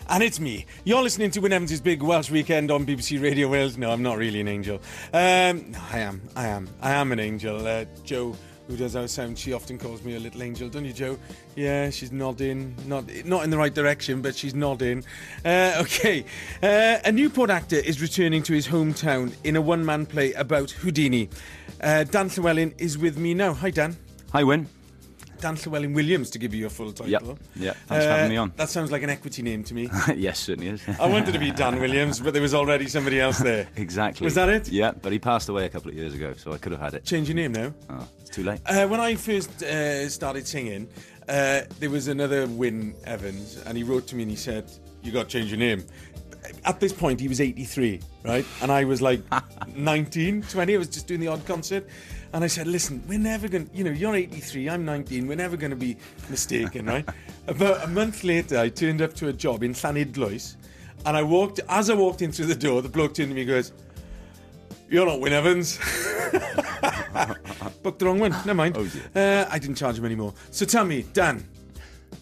And it's me. You're listening to Wynne Evans' Big Welsh Weekend on BBC Radio Wales. No, I'm not really an angel. No, I am an angel. Jo, who does our sound, she often calls me a little angel, don't you, Jo? Yeah, she's nodding. Not in the right direction, but she's nodding. Okay. A Newport actor is returning to his hometown in a one-man play about Houdini. Dan Llewellyn is with me now. Hi, Dan. Hi, Wynne. Dan Llewellyn-Williams, to give you your full title. Yeah. Thanks for having me on. That sounds like an equity name to me. Yes, certainly is. I wanted to be Dan Williams, but there was already somebody else there. Exactly. Was that it? Yeah, but he passed away a couple of years ago, so I could have had it. Change your name now? Oh, it's too late. When I first started singing, there was another Wynne Evans, and he wrote to me and he said, "You got to change your name." At this point, he was 83, right? And I was like 19, 20. I was just doing the odd concert. And I said, listen, we're never going to, you're 83, I'm 19, we're never going to be mistaken, right? About a month later, I turned up to a job in Llanidloes. And as I walked in through the door, the bloke turned to me and goes, "You're not Wynne Evans." Booked the wrong one, never mind. Oh, dear. I didn't charge him anymore. So tell me, Dan,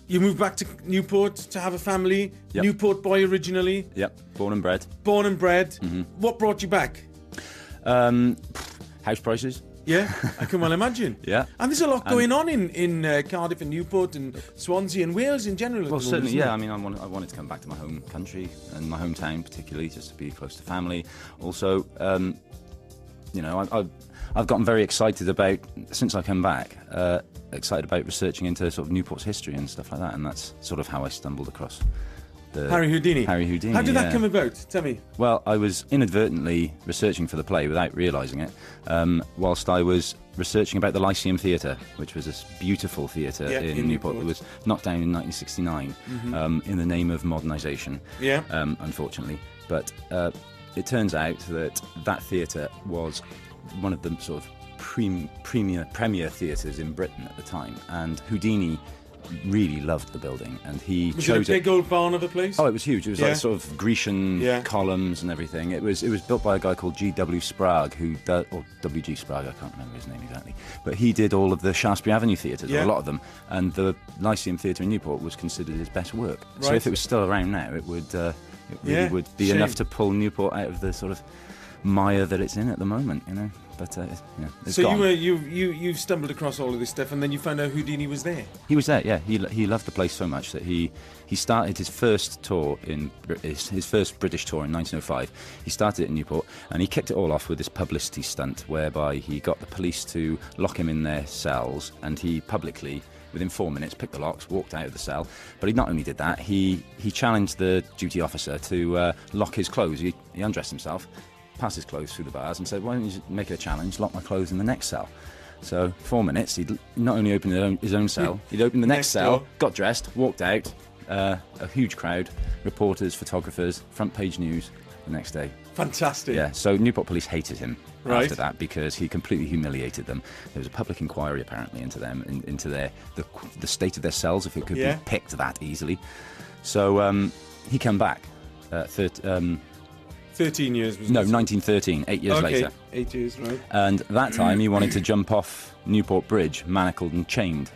you moved back to Newport to have a family. Yep. Newport boy originally. Yep, born and bred. Born and bred. Mm-hmm. What brought you back? House prices. Yeah, I can well imagine. Yeah. And there's a lot going on in Cardiff and Newport and Swansea and Wales in general. Well, certainly, yeah. I mean, I wanted to come back to my home country and my hometown particularly, just to be close to family. Also, I've gotten very excited about, since I come back, excited about researching into sort of Newport's history and stuff like that, and that's sort of how I stumbled across Harry Houdini. Harry Houdini. How did that come about? Tell me. Well, I was inadvertently researching for the play without realising it, whilst I was researching about the Lyceum Theatre, which was this beautiful theatre in Newport that was knocked down in 1969 in the name of modernisation, unfortunately. But it turns out that theatre was one of the sort of premier theatres in Britain at the time, and Houdini really loved the building, and he was chose it a big old barn of a place? Oh, it was huge. It was like sort of Grecian columns and everything. It was built by a guy called G.W. Sprague, or W.G. Sprague, I can't remember his name exactly, but he did all of the Shaftesbury Avenue theatres, or a lot of them, and the Lyceum Theatre in Newport was considered his best work. Right. So if it was still around now, it would would be enough to pull Newport out of the sort of mire that it's in at the moment, But it's so gone. you've stumbled across all of this stuff, and then you found out Houdini was there. He was there, yeah. He loved the place so much that he started his first tour his first British tour in 1905. He started it in Newport, and he kicked it all off with this publicity stunt whereby he got the police to lock him in their cells, and he publicly, within 4 minutes, picked the locks, walked out of the cell. But he not only did that, he challenged the duty officer to lock his clothes. He undressed himself, passed his clothes through the bars, and said, "Why don't you make it a challenge, lock my clothes in the next cell?" So 4 minutes, he'd not only opened his own cell, he'd opened the next cell, door, got dressed, walked out, a huge crowd, reporters, photographers, front page news the next day. Fantastic. Yeah, so Newport police hated him after that because he completely humiliated them. There was a public inquiry apparently into them, into the state of their cells, if it could be picked that easily. So he came back 13 years was 1913, 8 years later. 8 years, right. And that time he wanted to jump off Newport Bridge, manacled and chained.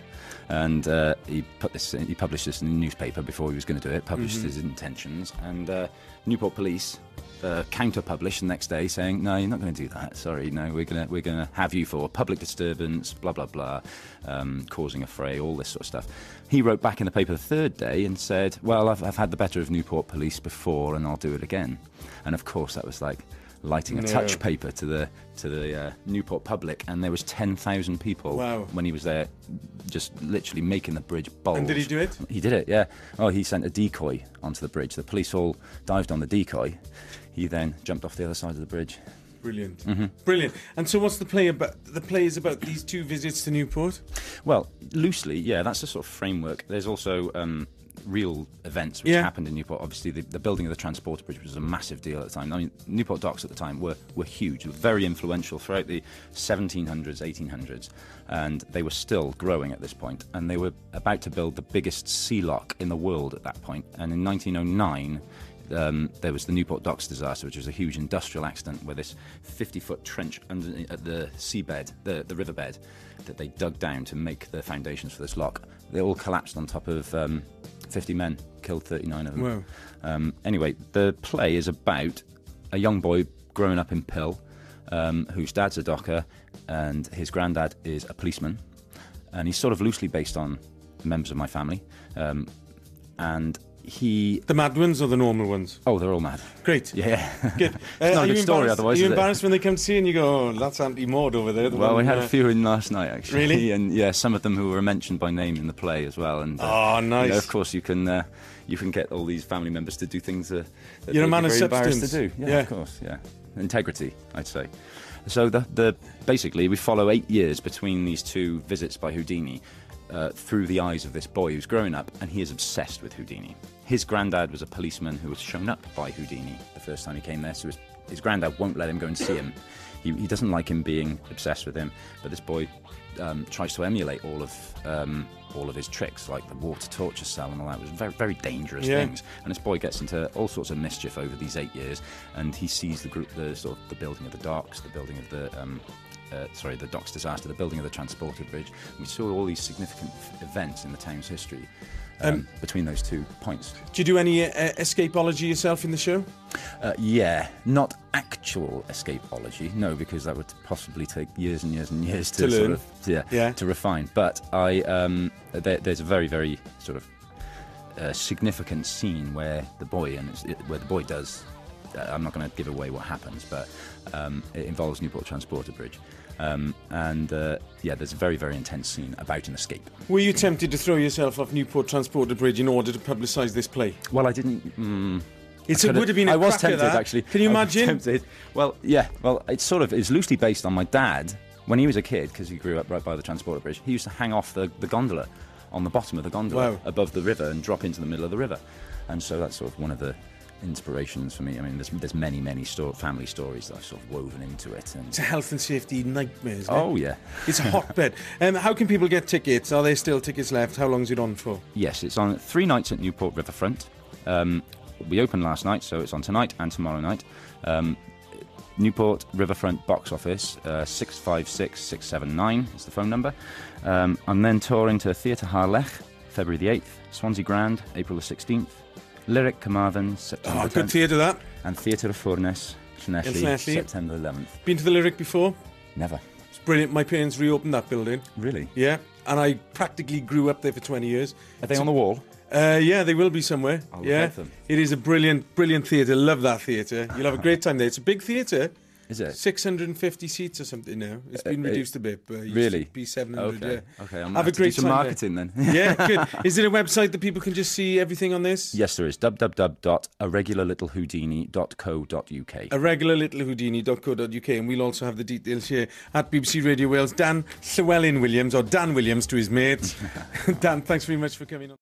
And he published this in the newspaper before he was going to do it, published his intentions. And Newport police counter-published the next day saying, "No, you're not going to do that. Sorry, no, we're going to have you for public disturbance, blah, blah, blah, causing a fray, all this sort of stuff." He wrote back in the paper the third day and said, "Well, I've had the better of Newport police before, and I'll do it again." And of course, that was like lighting a touch paper to the Newport public, and there was 10,000 people when he was there, just literally making the bridge bulge. And did he do it? He did it, yeah. Oh, he sent a decoy onto the bridge. The police all dived on the decoy. He then jumped off the other side of the bridge. Brilliant. Brilliant. And so what's the play about? The play is about these two visits to Newport? Well, loosely, yeah, that's the sort of framework. There's also real events which happened in Newport. Obviously, the building of the Transporter Bridge was a massive deal at the time. I mean, Newport docks at the time were huge, very influential throughout the 1700s, 1800s, and they were still growing at this point. And they were about to build the biggest sea lock in the world at that point. And in 1909, there was the Newport Docks disaster, which was a huge industrial accident where this 50-foot trench under at the seabed, the riverbed, that they dug down to make the foundations for this lock, they all collapsed on top of 50 men, killed 39 of them. Wow. Anyway, the play is about a young boy growing up in Pill, whose dad's a docker and his granddad is a policeman. And he's sort of loosely based on members of my family. And he... The mad ones or the normal ones? Oh, they're all mad. Great. Yeah. Good. It's not a good story otherwise, Are you is it? embarrassed when they come to see you and you go, oh, that's Auntie Maud over there? Well, we had a few in last night, actually. Really? And yeah, some of them who were mentioned by name in the play as well. And oh, nice. You know, of course, you can get all these family members to do things that you're a man of very embarrassed substance. to do. Yeah, of course. Yeah, integrity, I'd say. So basically, we follow 8 years between these two visits by Houdini. Through the eyes of this boy who's growing up, and he is obsessed with Houdini. His granddad was a policeman who was shown up by Houdini the first time he came there, so his granddad won't let him go and see him. He doesn't like him being obsessed with him, but this boy tries to emulate all of his tricks, like the water torture cell and all that. It was very, very dangerous things. And this boy gets into all sorts of mischief over these 8 years, and he sees the building of the docks, the building of the the docks disaster, the building of the transporter bridge. We saw all these significant events in the town's history between those 2 points. Do you do any escapology yourself in the show? Yeah, not actual escapology, no, because that would possibly take years and years and years to learn. To refine. But there's a very, very sort of significant scene where the boy does. I'm not going to give away what happens, but it involves Newport Transporter Bridge. There's a very, very intense scene about an escape. Were you tempted to throw yourself off Newport Transporter Bridge in order to publicise this play? Well, I didn't... It would have been a I was cracker, tempted, that. actually. Can you imagine? Tempted. Well, yeah. Well, it's loosely based on my dad. When he was a kid, because he grew up right by the Transporter Bridge, he used to hang off the gondola on the bottom of the gondola above the river and drop into the middle of the river. And so that's sort of one of the inspirations for me. I mean, there's many family stories that I've sort of woven into it. And it's a health and safety nightmare, isn't it? Oh, yeah. It's a hotbed. How can people get tickets? Are there still tickets left? How long is it on for? Yes, it's on 3 nights at Newport Riverfront. We opened last night, so it's on tonight and tomorrow night. Newport Riverfront box office, 656-679 is the phone number. I'm then touring to Theatr Harlech, February the 8th, Swansea Grand, April the 16th, Lyric Carmarthen, September the 10th. Good theatre, that. And Theatr y Ffwrnes, Llanelli, September the 11th. Been to the Lyric before? Never. It's brilliant. My parents reopened that building. Really? Yeah, and I practically grew up there for 20 years. Are they on the wall? Yeah, they will be somewhere. I'll look at them. It is a brilliant theatre. Love that theatre. You'll have a great time there. It's a big theatre. Is it? 650 seats or something now. It's been reduced a bit, but it really? used to be 700. Okay. Yeah. Okay. I'm have a great do some time marketing there. Then. Yeah, good. Is there a website that people can just see everything on this? Yes, there is. www.aregularlittlehoudini.co.uk. aregularlittlehoudini.co.uk, and we'll also have the details here at BBC Radio Wales. Dan Llewelyn-Williams, or Dan Williams to his mates. Dan, thanks very much for coming on.